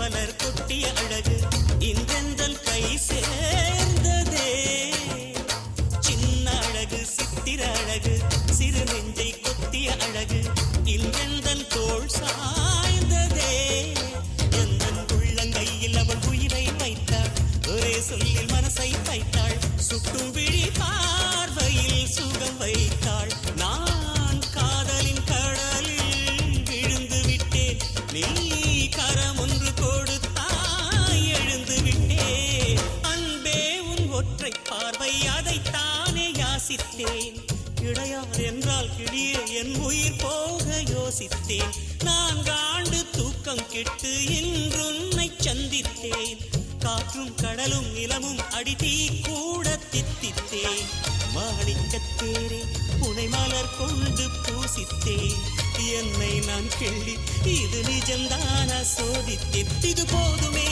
மலர் கொட்டிய அழகு இன்றெந்தன் கை சேர்ந்ததே. சின்ன அழகு சித்திர அழகு சிறு நெஞ்சை கொத்திய அழகு இன்றெந்தன் தோள் சாய்ந்ததே. எந்தன் உள்ளங்கையில் அவள் உயிரை வைத்தாள், ஒரே சொல்லில் மனசை தைத்தாள், சுட்டும் விழி பார்வையில் சுகம் வைத்தாள். நான் காதலின் கடலில் விழுந்து விட்டேன், நீ கரம் ஒன்று கொடுத்தாய் எழுந்து விட்டேன். அன்பே உன் ஒற்றை பார்வை அதைத்தானே யாசித்தேன். இடையார் என்றால் கிளியே என் உயிர் போக யோசித்தேன். நான் காண்டு தூக்கம் கெட்டு இன்றுன்னை சந்தித்தேன். காற்றும் கடலும் நிலமும் அடித்தீ கூட தித்தித்தேன். மாணிக்கத்தேரே புனை மலர் கொண்டு பூசித்தேன். என்னை நான் கிள்ளி இது நிஜம்தான சோதித்தேன். இது போதுமே